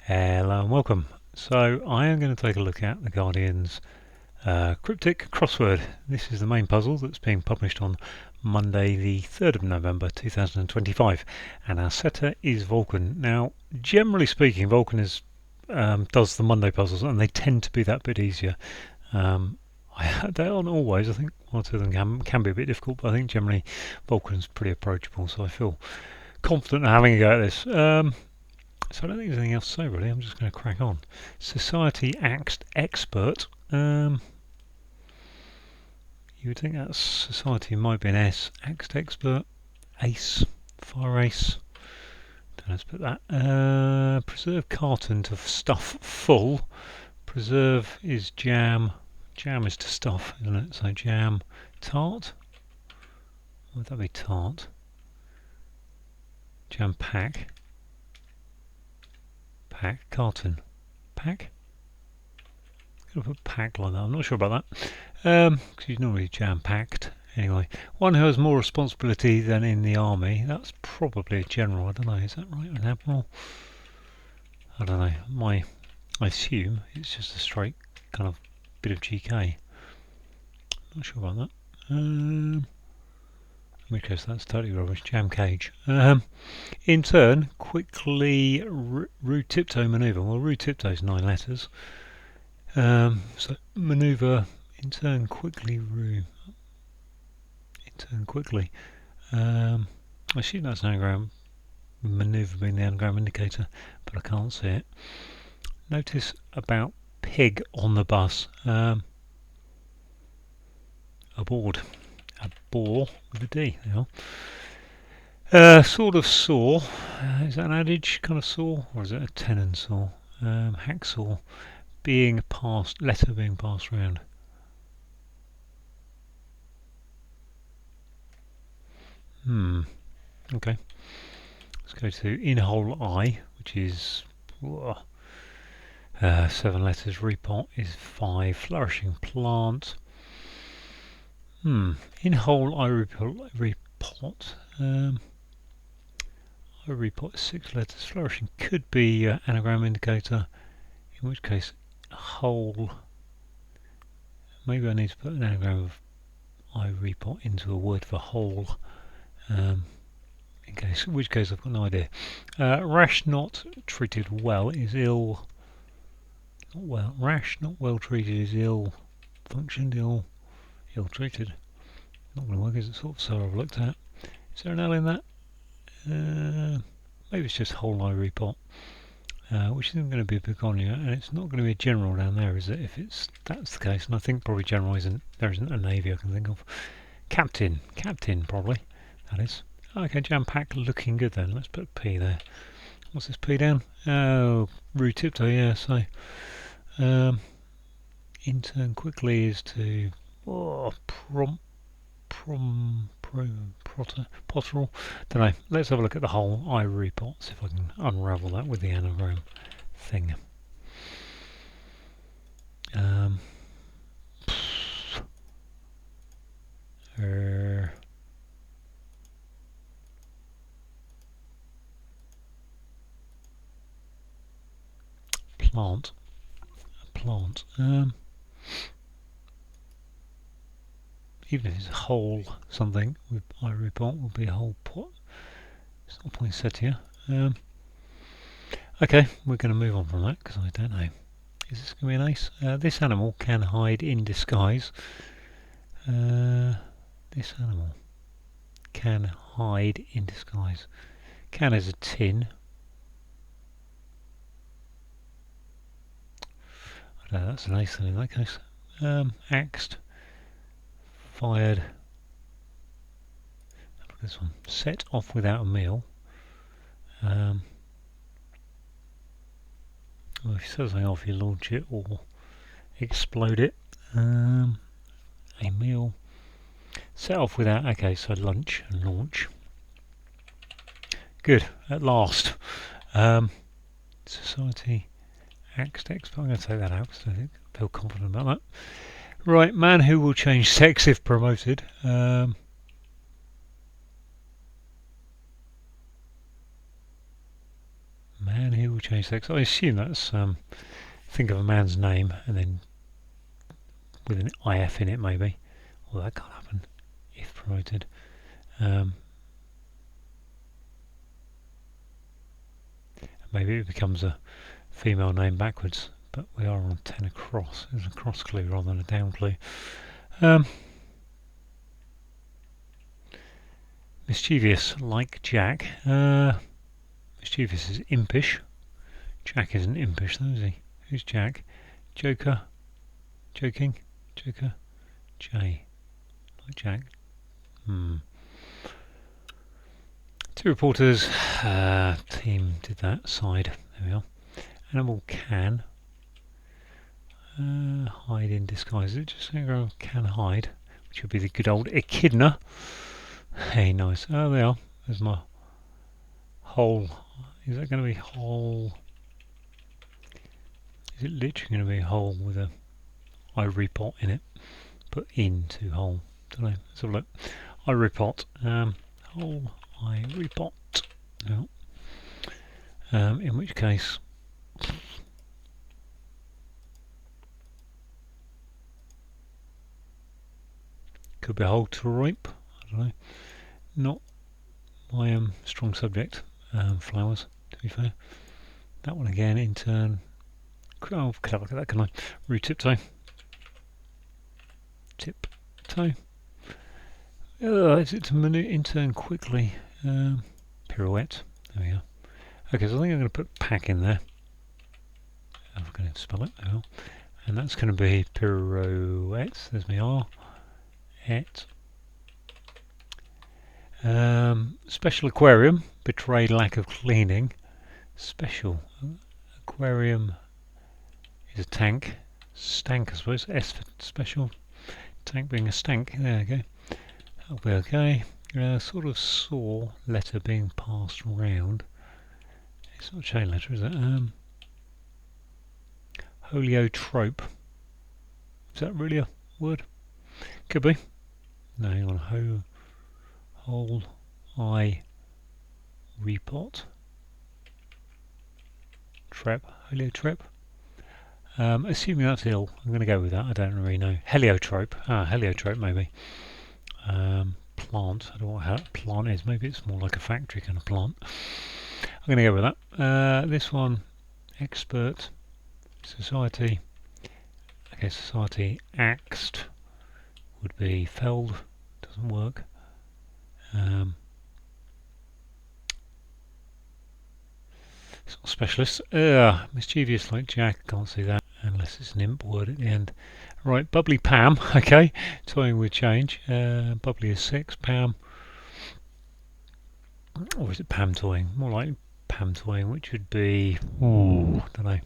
Hello and welcome. So I am going to take a look at the Guardian's Cryptic crossword. This is the main puzzle that's being published on Monday the 3rd of November 2025, and our setter is Vulcan. Now, generally speaking, Vulcan does the Monday puzzles, and they tend to be that bit easier. They aren't always. I think one or two of them can be a bit difficult, but I think generally Vulcan's pretty approachable, so I feel confident in having a go at this. So I don't think there's anything else to say really. I'm just going to crack on. Society Act Expert. You would think that society might be an S. Act Expert. Ace. Fire Ace. Don't know, let's put that. Preserve carton to stuff full. Preserve is jam. Jam is to stuff, isn't it? So jam. Tart. Would that be tart? Jam pack. Pack, carton, pack. I'm going to put pack like that. I'm not sure about that because he's normally jam-packed. Anyway, one who has more responsibility than in the army. That's probably a general. I don't know. Is that right? An admiral? I don't know. I assume it's just a straight kind of bit of GK. Not sure about that. In which case that's totally rubbish. Jam cage. In turn, quickly rude tiptoe manoeuvre. Well, rude tiptoe is 9 letters. So manoeuvre, in turn, quickly, in turn, quickly. I assume that's an anagram. Manoeuvre being the anagram indicator, but I can't see it. Notice about pig on the bus. Aboard. A bore with a D. There you are. Sort of saw. Is that an adage kind of saw, or is it a tenon saw? Hacksaw being passed, letter being passed around. Okay. Let's go to in whole I, which is 7 letters. Repot is 5. Flourishing plant. In whole I repot. I repot is 6 letters. Flourishing could be anagram indicator, in which case whole. Maybe I need to put an anagram of I repot into a word for whole. In which case I've got no idea. Rash not treated well is ill. Not well. Rash not well treated is ill. Functioned ill. Ill treated. Not going to work, is it? Sort of so I've looked at. Is there an L in that? Maybe it's just whole I repot, which isn't going to be a begonia, and it's not going to be a general down there, is it? If that's the case, and I think probably general there isn't a navy I can think of. Captain probably. That is. Okay, jam pack looking good then. Let's put P there. What's this P down? Oh, rude tiptoe. Yeah. So, in turn quickly is to potteral. Don't know. Let's have a look at the whole I repot. See if I can unravel that with the anagram thing. Plant. Even if it's a whole something with I repot will be a whole pot. It's not poinsettia. Okay, we're going to move on from that because I don't know. Is this going to be an ace? This animal can hide in disguise. This animal can hide in disguise. Can is a tin. I don't know, that's an ace then in that case. Axed. Fired. Look at this one. Set off without a meal. Well, if you set something off, you launch it or explode it. A meal. Set off without. Okay, so lunch and launch. Good. At last. Society. Axed expert. I'm going to take that out because I feel confident about that. Right, man who will change sex if promoted. Man who will change sex. I assume that's think of a man's name and then with an IF in it maybe. Well, that can't happen if promoted. Maybe it becomes a female name backwards, but we are on 10 across. There's a cross clue rather than a down clue. Mischievous, like Jack. Mischievous is impish. Jack isn't impish though, is he? Who's Jack? Joker. Joking. Joker. J. Like Jack. Two reporters. Team did that side. There we are. Animal can. Hide in disguise. Is it just can hide? Which would be the good old echidna. Hey, nice. Oh, there. There's my hole. Is that going to be whole? Is it literally going to be a hole with a ivory pot in it? Put into hole. Don't know. Let's have a look. Ivory pot. Whole ivory pot. No. In which case, could be a hole to ripe. I don't know. Not my strong subject. Flowers, to be fair. That one again, in turn. Oh, could have a look at that, can I? Root tiptoe. Tiptoe. Is it to in turn quickly? Pirouette. There we go. Okay, so I think I'm going to put pack in there. I'm going to spell it. Oh. And that's going to be pirouette. There's my R. Et. Special aquarium. Betrayed lack of cleaning. Special aquarium is a tank. Stank, I suppose. S for special. Tank being a stank. There we go. That'll be okay. Sort of saw letter being passed around. It's not a chain letter, is it? Heliotrope. Is that really a word? Could be. No, hang on. Whole eye repot. Trep. Heliotrope. Assuming that's ill, I'm going to go with that. I don't really know. Heliotrope. Heliotrope maybe. Plant. I don't know what plant is. Maybe it's more like a factory kind of plant. I'm going to go with that. This one, expert, society. Okay, society axed would be felled. Doesn't work. It's not specialist. Mischievous like Jack. Can't see that unless it's an imp word at the end. Right, bubbly Pam. Okay, toying with change. Bubbly is 6. Pam. Or is it Pam toying? More like Pam toying, which would be. Ooh, don't know.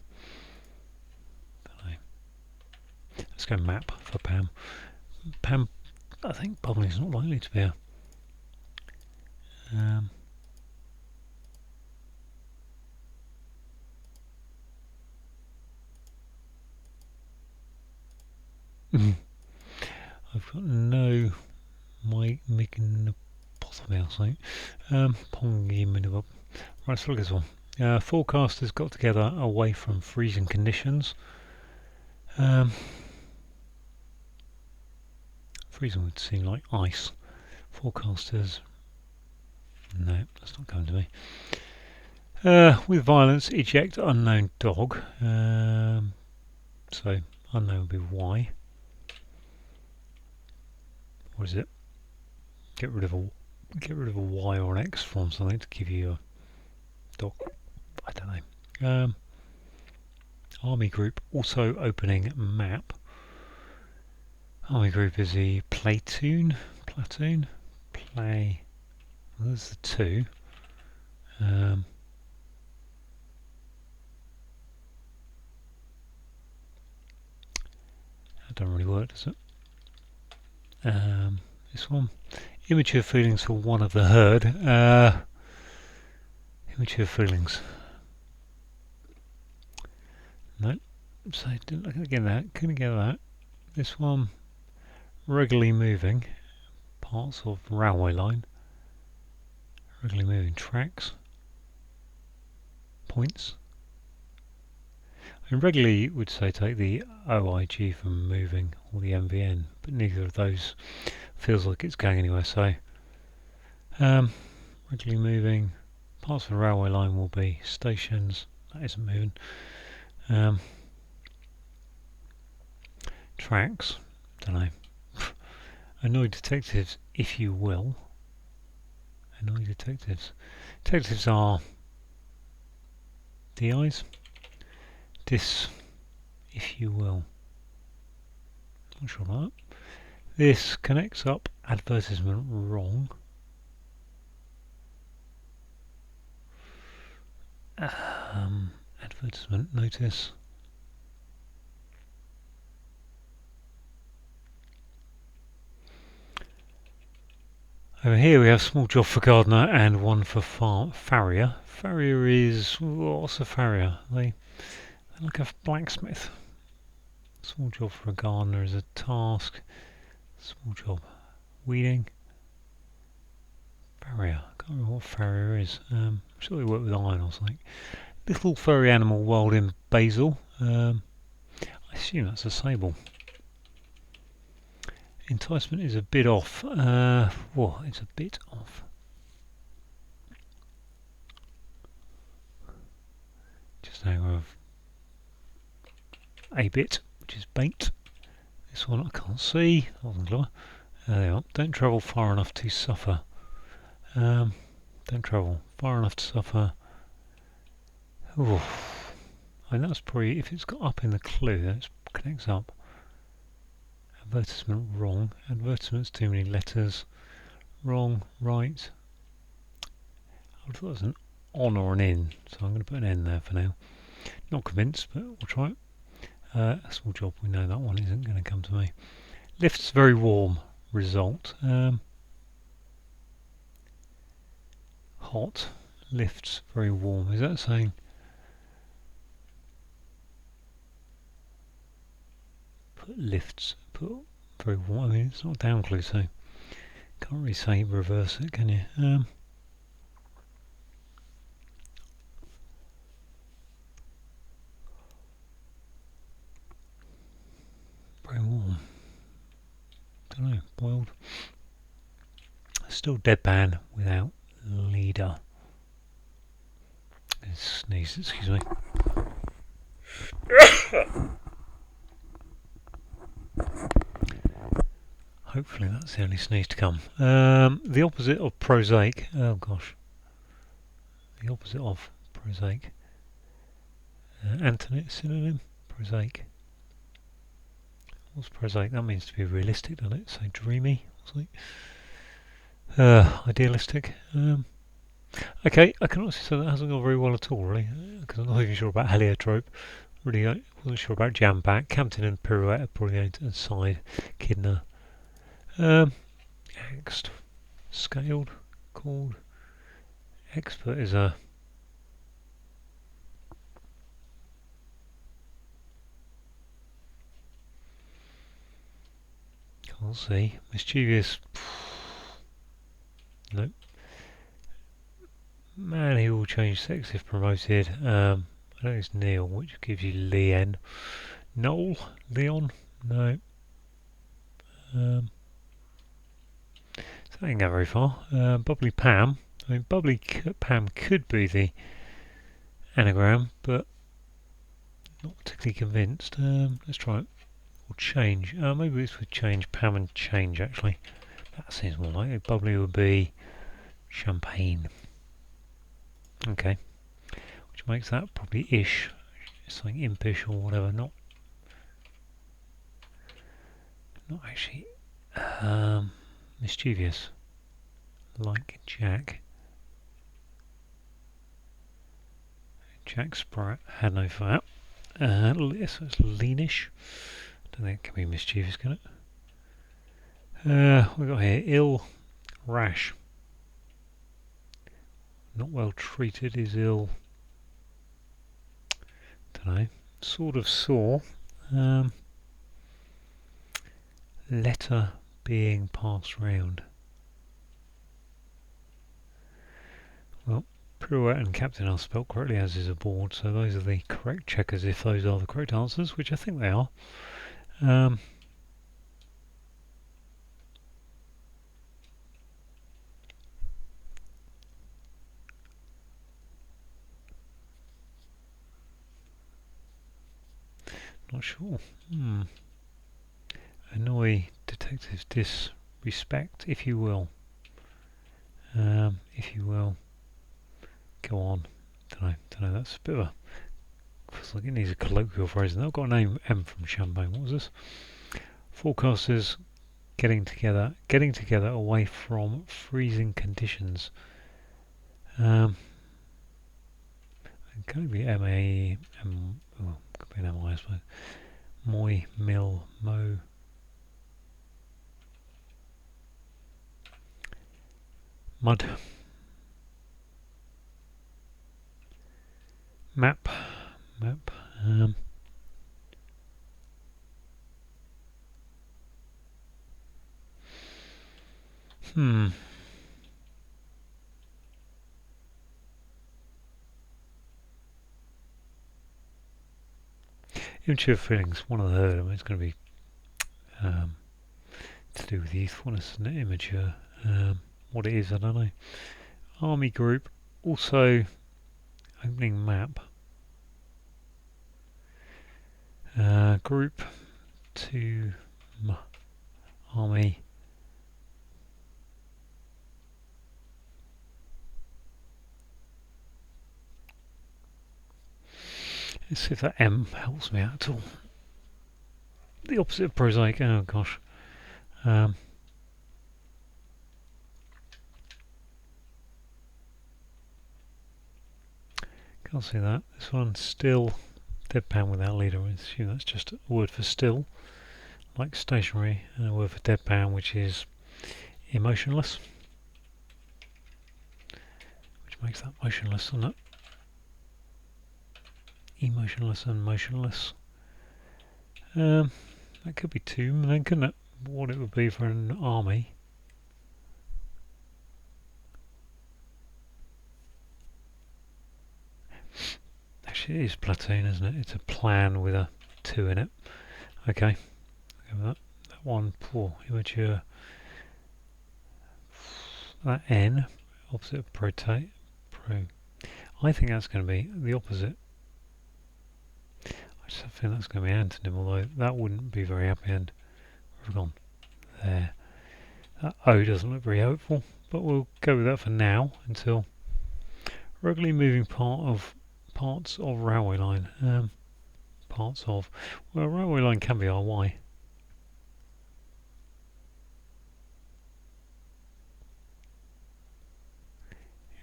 Let's go map for Pam. Pam. I think bubbly is not likely to be a. I've got no meganopothemy or something. Pongy. Right, let's look at this one. Forecasters got together away from freezing conditions. Freezing would seem like ice. Forecasters. No, that's not coming to me. With violence, eject unknown dog. So unknown would be Y. What is it? Get rid of a Y or an X from something to give you a dog. I don't know. Army group also opening map. Army group is the platoon. Play. Well, there's the 2. That don't really work, does it? This one. Immature feelings for one of the herd. Immature feelings. No. So couldn't get that. This one. Regularly moving. Parts of railway line. Regularly moving tracks. Points. And regularly would say take the OIG from moving or the MVN, but neither of those feels like it's going anywhere. So regularly moving parts of the railway line will be stations. That isn't moving. Tracks. Don't know. Annoyed detectives, if you will. Annoyed detectives. Detectives are DIs. This, if you will. Not sure about that. This connects up advertisement wrong. Advertisement notice. Over here we have small job for gardener and one for farrier. Farrier is, what's a farrier? They like a blacksmith. Small job for a gardener is a task. Small job. Weeding. Farrier. I can't remember what farrier is. I'm sure they work with iron or something. Little furry animal wild in basil. I assume that's a sable. Enticement is a bit off. It's a bit off. Just now of a bit, which is bait. This one I can't see. There they are. Don't travel far enough to suffer. Don't travel far enough to suffer. Ooh. And that's probably, if it's got up in the clue, that connects up. Advertisement wrong. Advertisements too many letters. Wrong, right. I thought it was an on or an in, so I'm going to put an N there for now. Not convinced, but we'll try it. A small job, we know that one isn't going to come to me. Lift's very warm. Result. Hot. Lift's very warm. Is that saying? Put lifts. Put very warm. I mean, it's not down clue, so can't really say reverse it, can you? Very warm. Don't know. Boiled. Still deadpan without leader. Sneeze. Excuse me. Hopefully that's the only sneeze to come. The opposite of prosaic. Oh gosh. The opposite of prosaic. Antonym, synonym. Prosaic. What's prosaic? That means to be realistic, doesn't it? So dreamy. Idealistic. Okay, I can also say that hasn't gone very well at all, really, because I'm not even sure about heliotrope. Really, I wasn't sure about jam back. Campton and pirouette are probably going to side. Kidner. Axed. Scaled. Called. Expert is a... Can't see. Mischievous. Nope. Man who will change sex if promoted. I know it's Neil, which gives you Leon. Noel? Leon? No. So that didn't go very far. Bubbly Pam. I mean, Bubbly Pam could be the anagram, but not particularly convinced. Let's try it. Or change. Maybe this would change Pam and change, actually. That seems more like it. Bubbly would be champagne. Okay. Which makes that probably ish. Something impish or whatever. Not actually mischievous. Like Jack. Jack Sprat had no fat. So it's leanish. Don't think it can be mischievous, can it? We've got here ill, rash. Not well treated is ill. Don't know. Sort of sore. Letter being passed round. Well, Pirouette and captain are spelt correctly, as is aboard, so those are the correct checkers if those are the correct answers, which I think they are. Not sure. Annoy detectives, disrespect, if you will. If you will. Go on. Don't know. That's a bit of a... Feels like it needs a colloquial phrase. They've got a name M from Champagne. What was this? Forecasters getting together away from freezing conditions. It could be M-A-M... Oh, could be an M-I, I suppose. Moi, Mill, Mo... Mud. Map. Immature feelings. One of the third of them is going to be to do with youthfulness, isn't it? Immature. What it is, I don't know. Army group. Also, opening map. Group to army. Let's see if that M helps me out at all. The opposite of prosaic. Oh gosh. Can't see that. This one's still deadpan without leader. I assume that's just a word for still, like stationary, and a word for deadpan, which is emotionless, which makes that motionless, doesn't it? Emotionless and motionless. That could be tomb, then, couldn't it? What it would be for an army. Actually, it is platoon, isn't it? It's a plan with a 2 in it. Okay, go with that. That one, poor, immature. That N, opposite of protate. I think that's going to be the opposite. I just think that's going to be antonym, although that wouldn't be very happy. And we've gone there. That O doesn't look very hopeful, but we'll go with that for now until regularly moving parts of railway line. Well, railway line can be RY.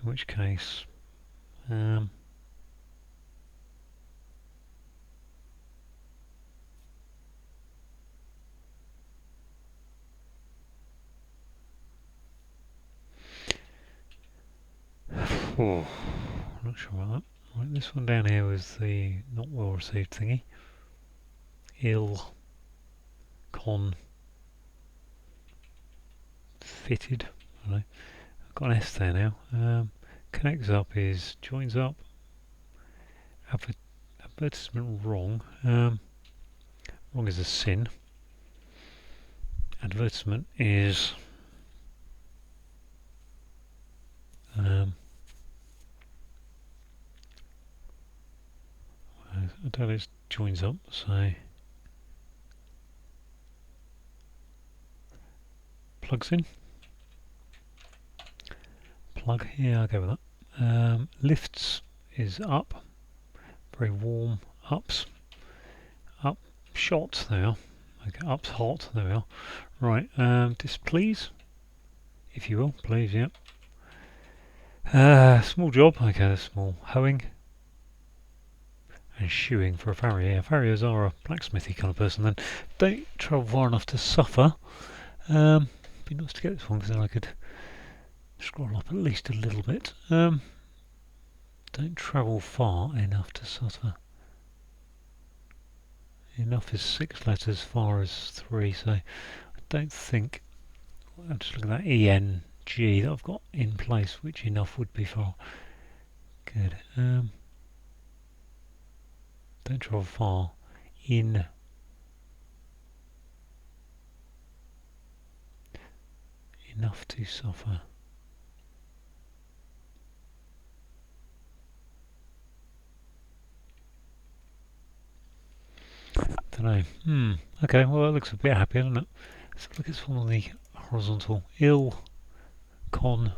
In which case, I'm not sure about that. Right, this one down here was the not well received thingy. Ill con fitted. I don't know. I've got an S there now. Connects up is joins up. Advertisement wrong. Wrong is a sin. Advertisement is I don't know, it joins up, so plugs in. Plug, yeah, I'll go with that. Lifts is up, very warm, ups, up, shot, there we are. Okay, up's hot, there we are. Right, displease, if you will, please, yep. Small job, okay, small hoeing. And shoeing for a farrier. Yeah, farriers are a blacksmithy kind of person then. Don't travel far enough to suffer. Be nice to get this one because then I could scroll up at least a little bit. Don't travel far enough to suffer. Enough is 6 letters, far as 3, so I don't think... I'm just looking at that ENG that I've got in place, which enough would be for. Good. Don't travel far. In enough to suffer. Don't know. Okay, well that looks a bit happier, doesn't it? Let's look at some of the horizontal. Ill, con.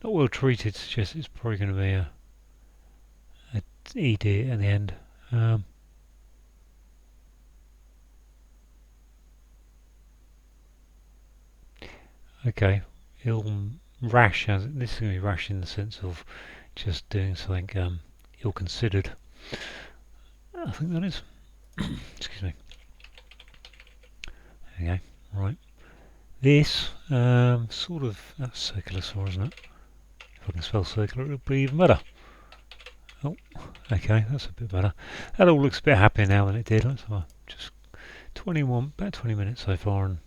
Not well treated suggests it's probably going to be a ED at the end. Okay, ill, rash. This is going to be rash in the sense of just doing something ill-considered. I think that is. Excuse me. There you go. Right. This sort of that's circular saw, isn't it? If I can spell circular, it'll be even better. Oh, okay, that's a bit better. That all looks a bit happier now than it did. Let's have just about 20 minutes so far, and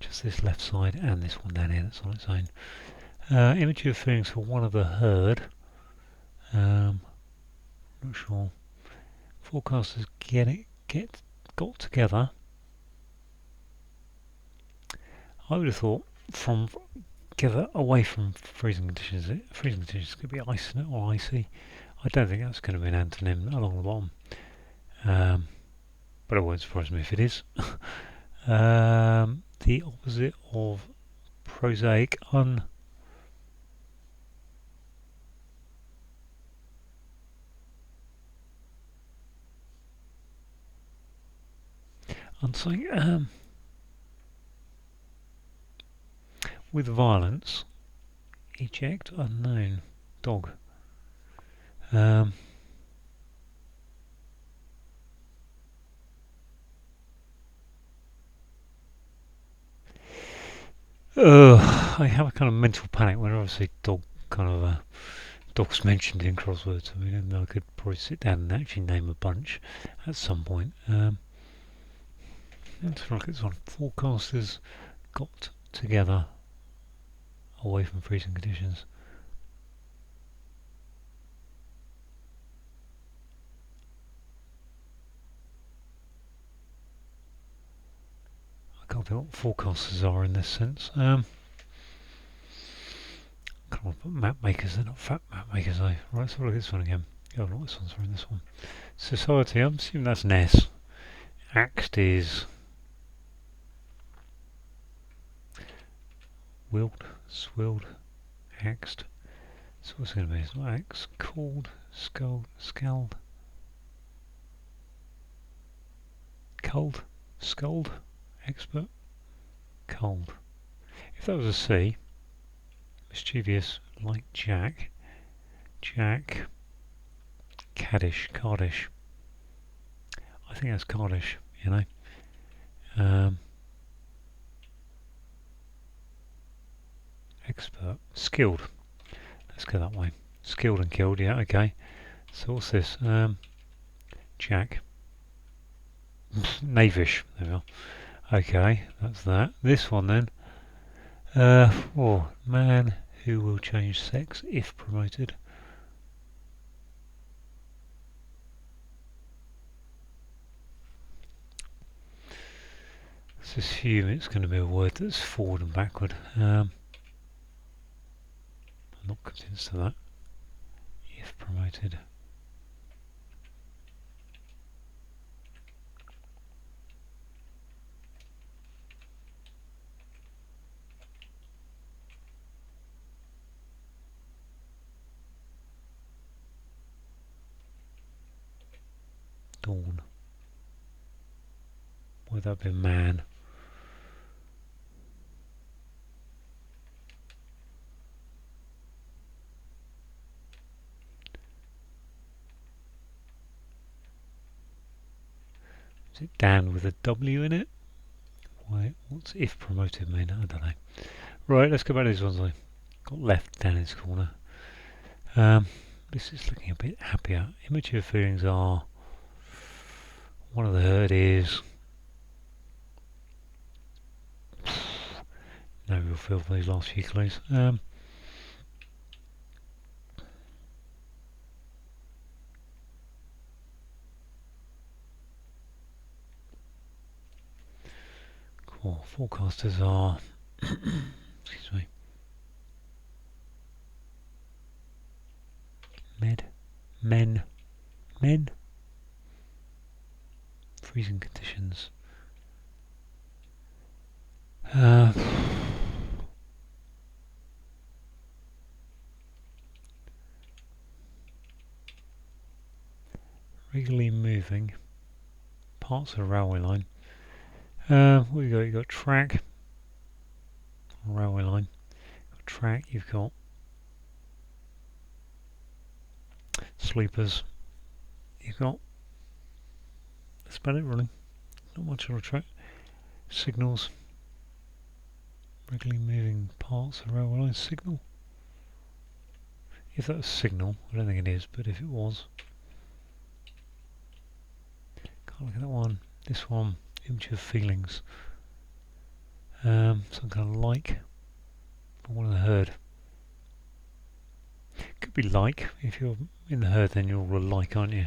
just this left side and this one down here. That's on its own. Immature feelings for one of the herd. Not sure. Forecasters got together. I would have thought from together away from freezing conditions. Freezing conditions could be ice or icy. I don't think that's going to be an antonym along the bottom. But it won't surprise me if it is. The opposite of prosaic, unsaying. With violence, eject unknown dog. I have a kind of mental panic whenever I see dog dogs mentioned in crosswords. I mean, I could probably sit down and actually name a bunch at some point. Let's look at this one. Forecasters got together away from freezing conditions. I can't think what forecasters are in this sense. Can't put map makers, they're not fat map makers though. Right, let's have a look at this one again. Oh, not this one, sorry, this one. Society, I'm assuming that's an S. Axed is willed, swilled, axed. So what's it going to be? It's not axe, called, scald, culled, sculled, expert, cold. If that was a C, mischievous like Jack, caddish, cardish. I think that's cardish, you know. Expert, skilled. Let's go that way. Skilled and killed, yeah, okay. So what's this? Jack. Knavish, there we are. Okay, that's that. This one then. Man who will change sex if promoted. Let's assume it's going to be a word that's forward and backward. I'm not convinced of that. If promoted. Dawn. Would that be man? Is it Dan with a W in it? Why? What's if promoted mean? I don't know. Right, let's go back to these ones I got left down in this corner. This is looking a bit happier. Immature feelings are one of the herd is no real feel for these last few clues. Or forecasters are excuse me, men, freezing conditions. Regularly moving parts of the railway line. What you got? You got track, railway line. You've got track. You've got sleepers. You've got. That's about it, really. Not much on a track. Signals. Regularly moving parts of the railway line. Signal. If that was signal, I don't think it is, but if it was, can't look at that one. This one, immature feelings. Some kind of like, but one in the herd. Could be like. If you're in the herd, then you're all like, aren't you?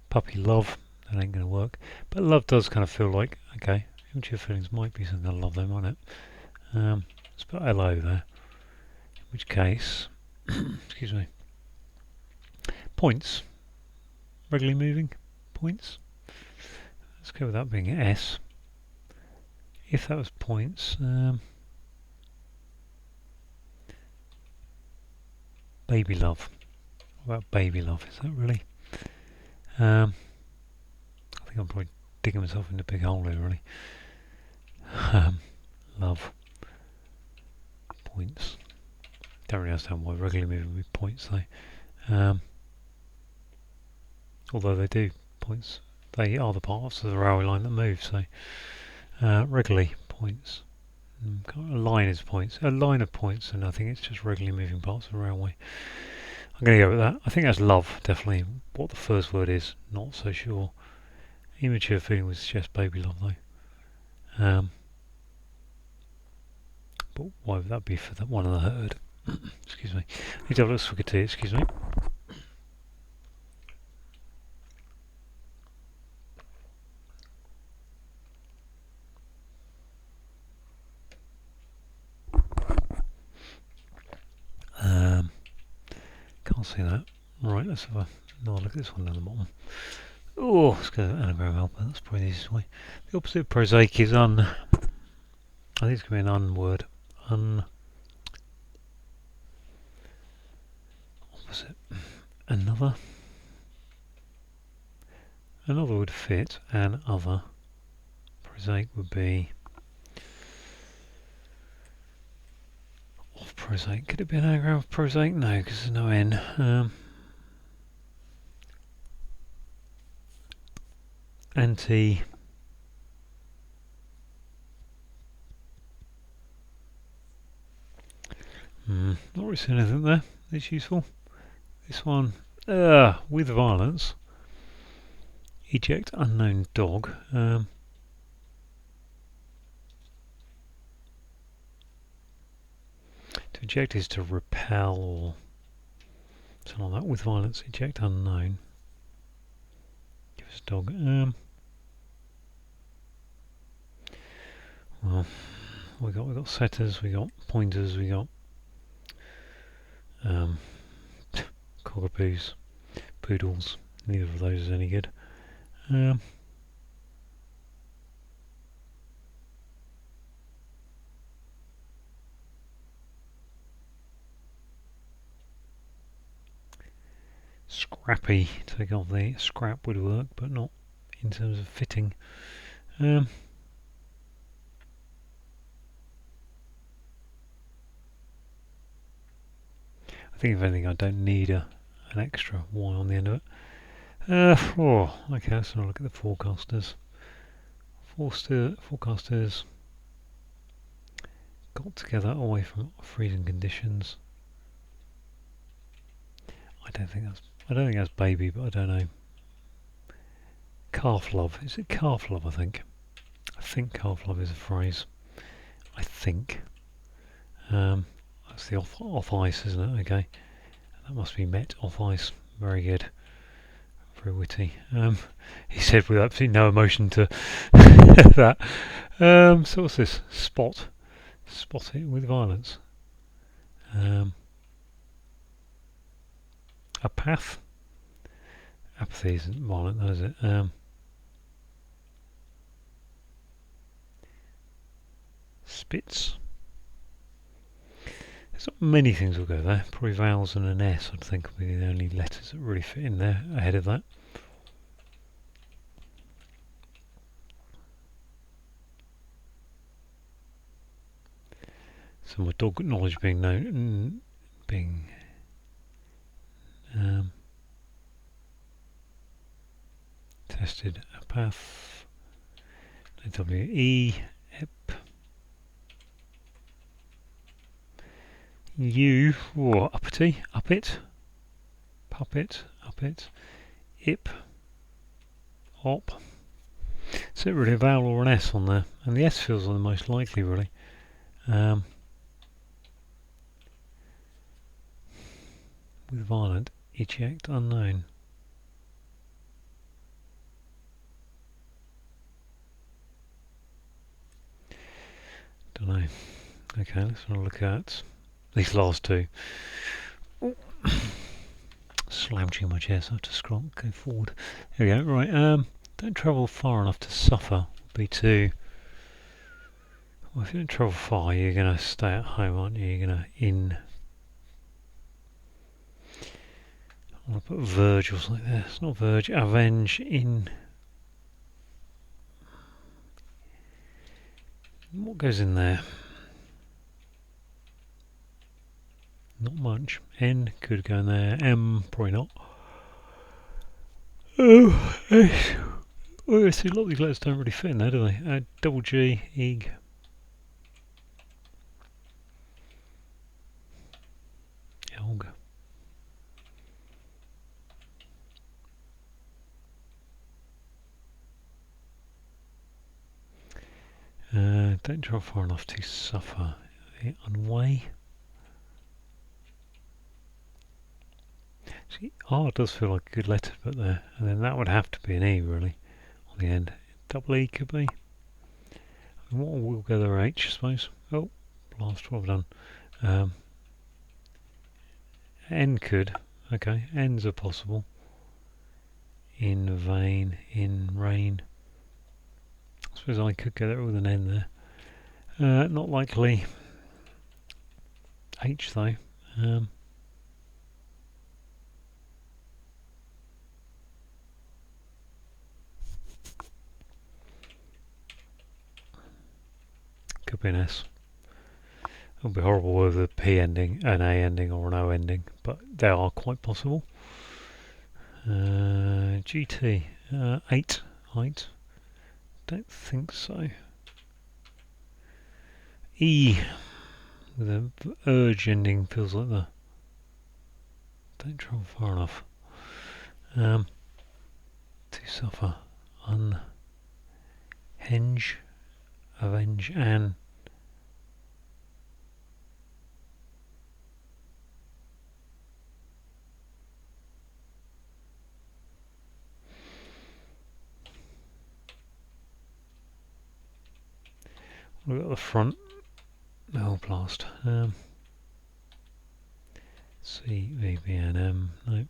Puppy love. That ain't going to work. But love does kind of feel like, okay, immature feelings might be something I love them, might it? Let's put LO there. In which case, excuse me, points. Regularly moving points. Let's go with that being S. If that was points, baby love. What about baby love? Is that really? I think I'm probably digging myself into a big hole here, really. Love. Points. Don't really understand why regularly moving with points though. Although they do points. They are the parts of the railway line that move, so regularly points. A line is points. A line of points, and I think it's just regularly moving parts of the railway. I'm going to go with that. I think that's love, definitely. What the first word is, not so sure. Immature feeling would suggest baby love, though. But why would that be for that one of the herd? Excuse me. I need to have a little swig of tea, excuse me. Can't see that. Right, let's have another look at this one down the bottom. Oh, let's go to anagram helper. That's probably the easiest way. The opposite of prosaic is I think it's going to be an word. Opposite. Another would fit, and other. Prosaic would be off prosaic. Could it be an anagram of prosaic? No, because there's no N. Anti. Not really seeing anything there that's useful. This one, with violence. Eject unknown dog. To eject is to repel or something like that. With violence, eject unknown. Give us a dog. Well, we got setters, we got pointers, we got cockapoos, poodles. Neither of those is any good. I Scrappy, take off the scrap would work, but not in terms of fitting. I think if anything I don't need an extra Y on the end of it. Okay, let's have a look at the forecasters. Forecasters got together away from freezing conditions. I don't think that's baby, but I don't know. Calf love. Is it calf love? I think calf love is a phrase. I think. That's the off ice, isn't it? Okay. That must be met off ice. Very good. Very witty. He said with absolutely no emotion to that. So what's this? Spot. Spot it with violence. A path. Apathy isn't violent, though, is it? Spits. There's not many things will go there. Probably vowels and an S, I'd think, would be the only letters that really fit in there ahead of that. So my dog knowledge being known, tested. A path. W-E. Ep. U. Or uppity. Up it. Puppet. Up it. Ip. Op. So really a vowel or an S on there. And the S feels the most likely, really. With violent. Eject. Unknown. Don't know. Okay, let's have a look at these last two. Slouching my chair, so I have to scroll, go forward. There we go. Right. Don't travel far enough to suffer. Be too. Well, if you don't travel far, you're going to stay at home, aren't you? You're going to I want to put verge or something there. It's not verge. Avenge in. What goes in there? Not much. N could go in there. M probably not. Oh, S. Oh, see, a lot of these letters don't really fit in there, do they? Double G, Eg. Elg. Don't travel far enough to suffer. Unway. See, R does feel like a good letter to put there, and then that would have to be an E, really, on the end. Double E could be. And what will go there? H, I suppose. Oh, blast, what have I done? N could. Okay, N's are possible. In vain, in rain. I suppose I could get there with an N there. Not likely. H though. Could be an S. It would be horrible with a P ending, an A ending, or an O ending, but they are quite possible. GT 8 height. Don't think so. E with a urge ending feels like the. Don't travel far enough. To suffer. Unhenge. Avenge an. We've got the front. Oh, blast. C, V, B, N, M. Nope.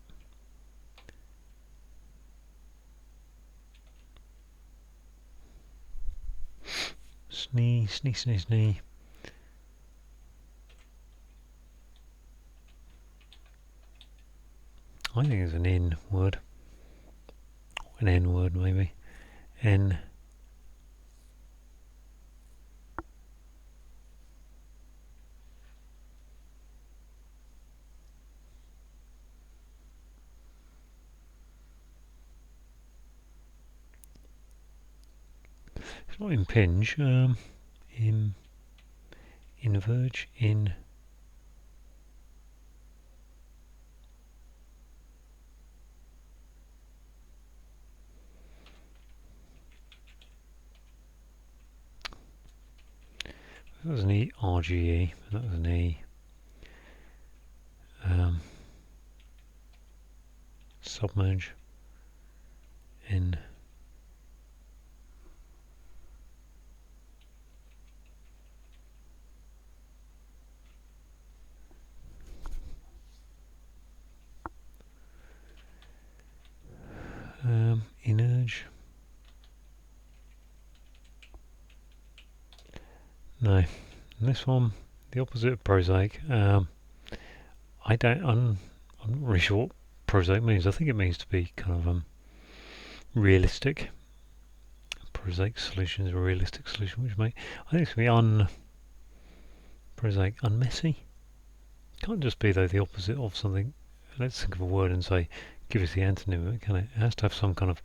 Snee, snee, snee, snee. I think it's an in word. An N word, maybe. N. It's not impinge. Inverge. In. That was an E, RGE. That was an E. submerge in. Emerge. No, and this one, the opposite of prosaic. I'm not really sure what prosaic means. I think it means to be kind of realistic. Prosaic solution is a realistic solution, which I think it's going to be prosaic, unmessy. Can't just be though the opposite of something. Let's think of a word and say, give us the antonym of it, can it? It has to have some kind of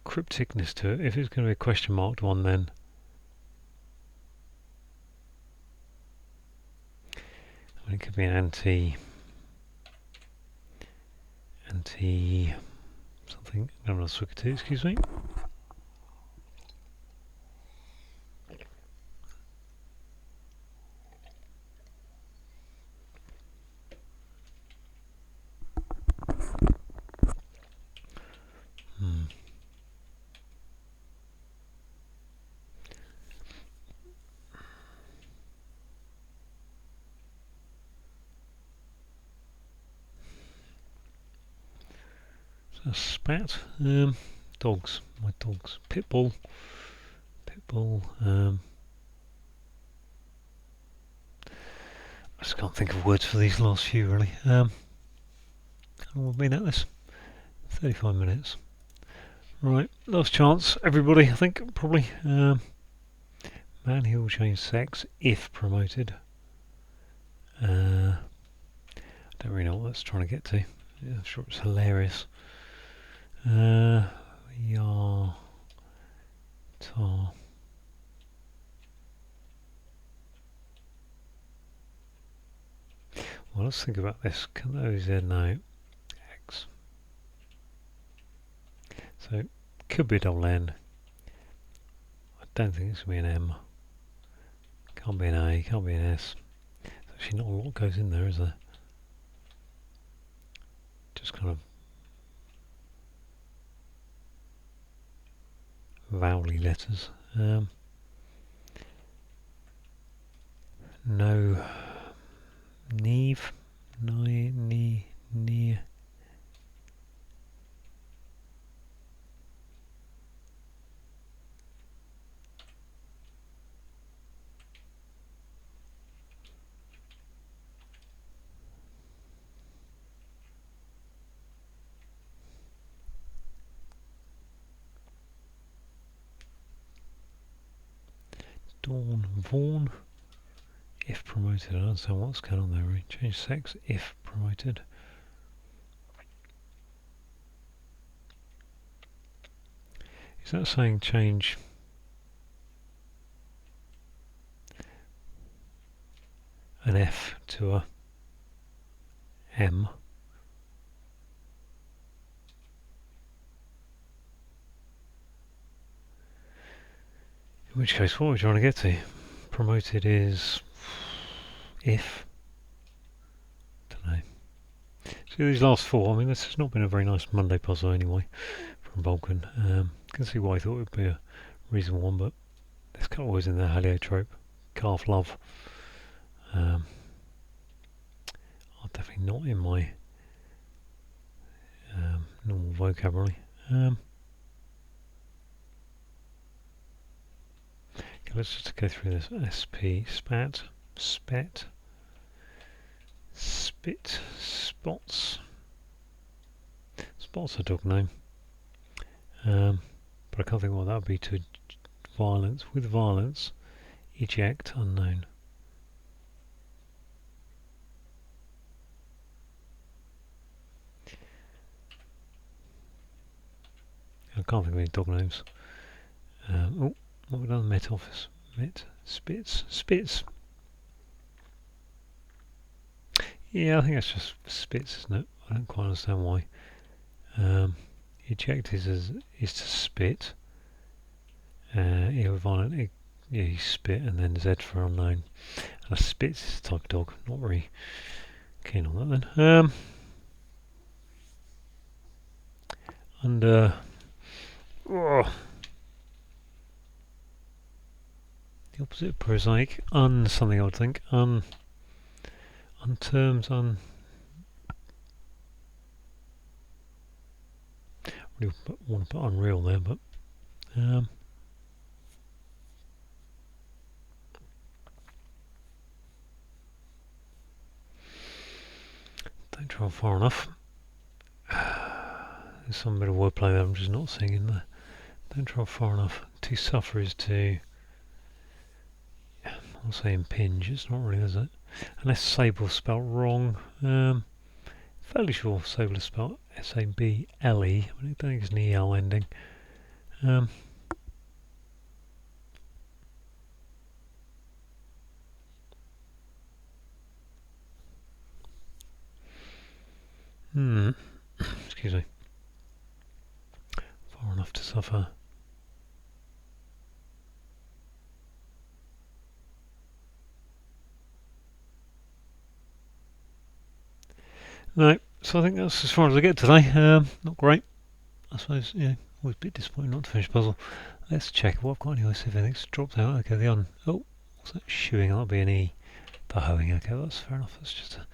crypticness to it. If it's going to be a question marked one, then it could be an anti something. I'm not swig tea, excuse me. So spat. Dogs. My dogs. Pitbull. I just can't think of words for these last few really. How long have we been at this? 35 minutes. Right, last chance, everybody, I think, probably. Man who will change sex if promoted. I don't really know what that's trying to get to. Yeah, I'm sure it's hilarious. Yeah. Tar. Well, let's think about this. Can those there now? X. So, could be a double N. I don't think it's going to be an M. Can't be an A, can't be an S. There's actually not a lot goes in there, is there? Just kind of vowely letters. No. Neve. Near. Dawn. Vaughan. If promoted. I don't understand what's going on there. Really. Change sex if promoted. Is that saying change an F to a M? In which case, what are we trying to get to? Promoted is if. Don't know. See these last four. I mean, this has not been a very nice Monday puzzle anyway from Vulcan. Can see why I thought it would be a reasonable one, but there's always in the heliotrope. Calf love. Are definitely not in my normal vocabulary. Okay, let's just go through this. SP, spat, spet, spit, spots. Spots a dog name. But I can't think what that would be to violence. With violence, eject, unknown. I can't think of any dog names. Oh, what have we done? Met office. Met. Spits. Yeah, I think that's just spits, isn't it? I don't quite understand why. Eject is to spit. Violent. Yeah, you spit, and then Z for unknown. And a spits is a type of dog. Not very keen on that then. under. Oh, the opposite of prosaic. Something I would think. Unterms. Really want to put unreal there, but. Don't travel far enough. There's some bit of wordplay there I'm just not seeing in there. Don't travel far enough. To suffer is to. I'll say impinge. It's not really, is it? Unless sable is spelt wrong. Fairly sure sable is spelt S-A-B-L-E. I don't think it's an E-L ending. Excuse me. Far enough to suffer. No, so I think that's as far as I get today. Not great. I suppose, always a bit disappointing not to finish a puzzle. Let's check what I've got anyway, see if anything's dropped out. Okay, oh, what's that? Shoeing, that'll be an E for hoeing. Okay, that's fair enough. That's just a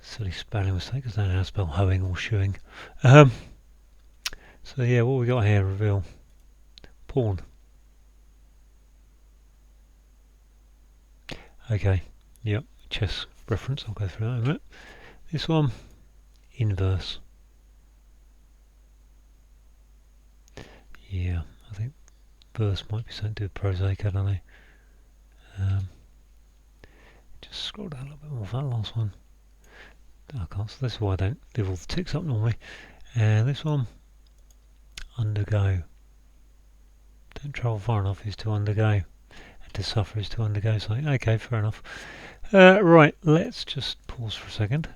silly spelling mistake, because I don't know how to spell hoeing or shoeing. So yeah, what we got here, reveal. Pawn. Okay, yep, chess reference, I'll go through that in a minute. This one, inverse. Yeah, I think verse might be something to do with prosaic, I don't know. Just scroll down a little bit more for that last one. I can't, so this is why I don't leave all the ticks up normally. And this one, undergo. Don't travel far enough is to undergo. And to suffer is to undergo something. Okay, fair enough. Right, let's just pause for a second.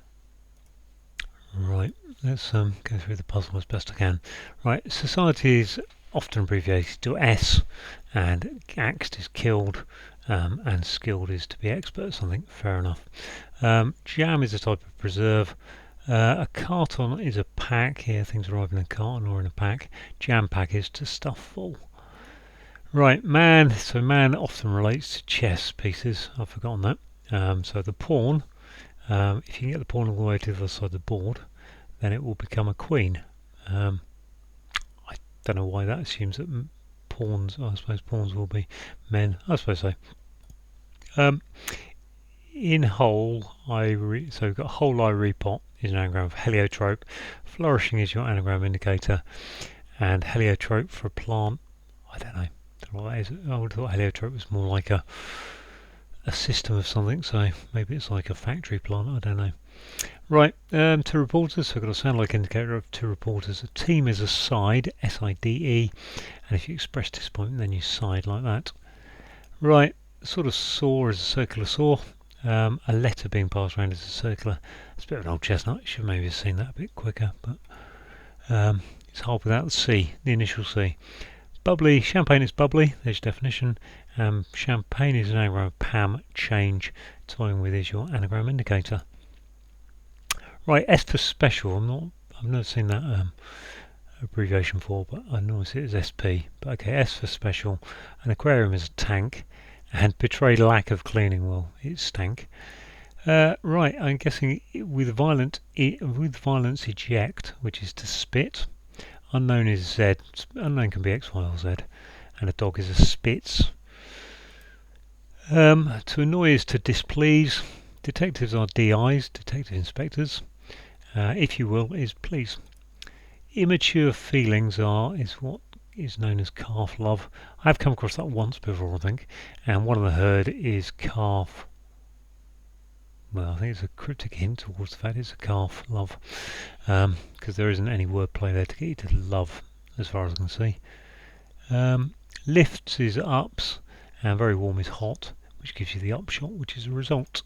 Right, let's go through the puzzle as best I can. Right, society is often abbreviated to S, and axed is killed, and skilled is to be expert at something. Fair enough. Jam is a type of preserve. A carton is a pack. Here, things arrive in a carton or in a pack. Jam pack is to stuff full. Right, man. So man often relates to chess pieces. I've forgotten that. So the pawn. If you can get the pawn all the way to the other side of the board, then it will become a queen. I don't know why that assumes that pawns, I suppose pawns will be men. I suppose so. In whole, so we've got whole I repot is an anagram of heliotrope. Flourishing is your anagram indicator. And heliotrope for a plant, I don't know what that is. I would have thought heliotrope was more like a system of something, so maybe it's like a factory plant, I don't know. Right, to reporters, so I've got a sound like indicator of to reporters. A team is a side, S-I-D-E, and if you express disappointment then you side like that. Right, sort of saw is a circular saw. A letter being passed around is a circular. It's a bit of an old chestnut, you should maybe have seen that a bit quicker, but it's hard without the C, the initial C. Bubbly, champagne is bubbly, there's your definition. Champagne is an anagram of Pam, change, toying with is your anagram indicator. Right, S for special, I've never seen that abbreviation for, but I normally see it as SP. But okay, S for special. An aquarium is a tank, and betrayed lack of cleaning, well, it's stank. Right, I'm guessing with violence eject, which is to spit. Unknown is Z. Unknown can be X, Y, or Z. And a dog is a spitz. To annoy is to displease. Detectives are DIs, detective inspectors. If you will, is please. Immature feelings is what is known as calf love. I've come across that once before, I think. And one of the herd is calf. Well, I think it's a cryptic hint towards the fact it's a calf love. Because there isn't any wordplay there to get you to love, as far as I can see. Lifts is ups, and very warm is hot, which gives you the upshot, which is a result.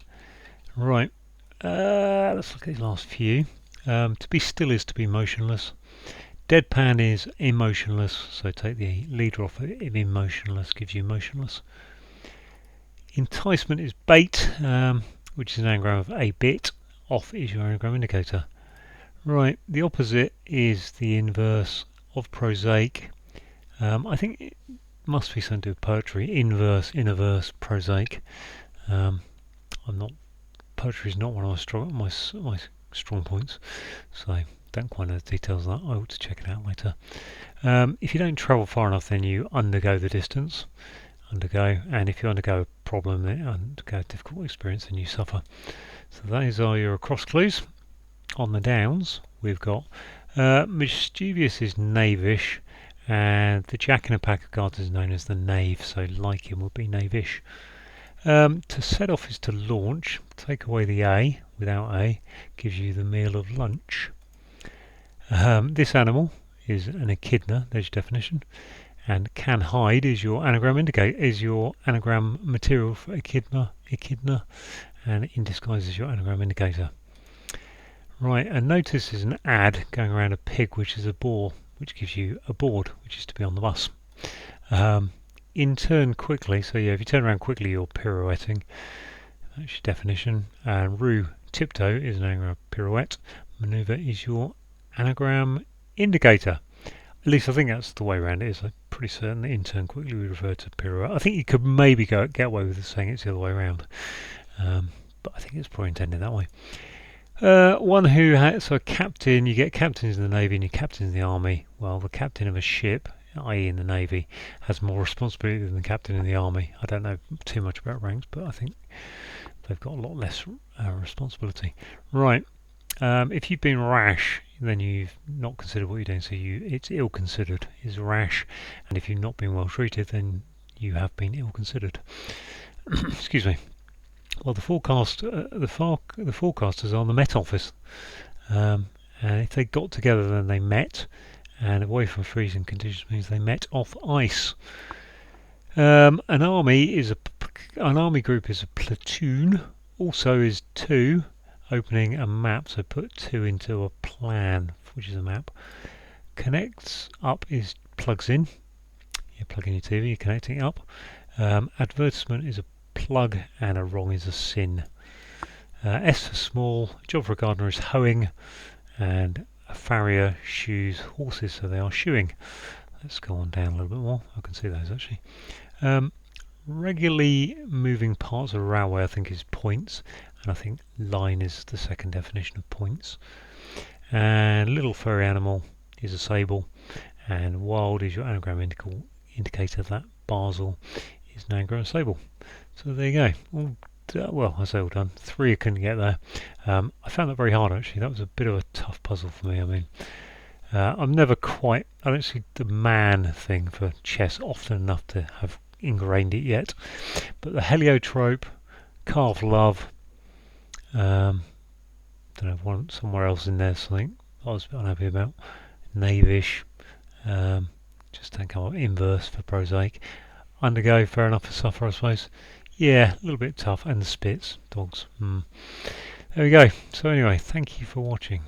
Right, let's look at these last few. To be still is to be motionless. Deadpan is emotionless, so take the leader off it. Emotionless gives you motionless. Enticement is bait, which is an anagram of a bit. Off is your anagram indicator. Right, the opposite is the inverse of prosaic. I think it must be something to do with poetry. Inverse, inverse, prosaic. I'm not. Poetry is not one of my strong points, so don't quite know the details of that. I ought to check it out later. If you don't travel far enough, then you undergo the distance. And if you undergo a problem, then undergo a difficult experience, then you suffer. So those are your cross clues. On the downs, we've got mischievous is knavish, and the jack in a pack of cards is known as the knave, so like him would be knavish. To set off is to launch. Take away the A, without A, gives you the meal of lunch. This animal is an echidna, there's your definition. And can hide is your anagram material for echidna, and in disguise is your anagram indicator. Right, and notice is an ad going around a pig, which is a boar, which gives you a board, which is to be on the bus. In turn quickly, so yeah, if you turn around quickly, you're pirouetting. That's your definition. And roux tiptoe is an anagram pirouette. Maneuver is your anagram indicator. At least I think that's the way around it is. I'm pretty certain that in turn quickly we refer to pirouette. I think you could maybe get away with saying it's the other way around, but I think it's probably intended that way. One who has, so a captain, you get captains in the Navy and you captains in the Army. Well, the captain of a ship, i.e. in the Navy, has more responsibility than the captain in the Army. I don't know too much about ranks, but I think they've got a lot less responsibility. Right, if you've been rash, then you've not considered what you're doing, so it's ill-considered is rash, and if you've not been well treated, then you have been ill-considered. Excuse me. Well, the forecasters are the Met Office, and if they got together, then they met, and away from freezing conditions means they met off ice. An army group is a platoon. Also is two. Opening a map, so put two into a plan, which is a map. Connects up is plugs in. You plug in your TV, you're connecting it up. Advertisement is a plug, and a wrong is a sin. S for small. Job for a gardener is hoeing, and a farrier shoes horses, so they are shoeing. Let's go on down a little bit more. I can see those actually. Regularly moving parts of a railway, I think, is points, and I think line is the second definition of points. And little furry animal is a sable, and wild is your anagram indicator. That Basel is an anagram sable. So there you go. Well, I say all done. 3 I couldn't get there. I found that very hard actually. That was a bit of a tough puzzle for me. I mean, I'm never quite. I don't see the man thing for chess often enough to have ingrained it yet. But the heliotrope, carved love. Don't know, somewhere else in there. Something I was a bit unhappy about. Knavish. Just don't come up. Inverse for prosaic. Undergo, fair enough for suffer, I suppose. Yeah, a little bit tough. And the spits, dogs. There we go. So anyway, thank you for watching.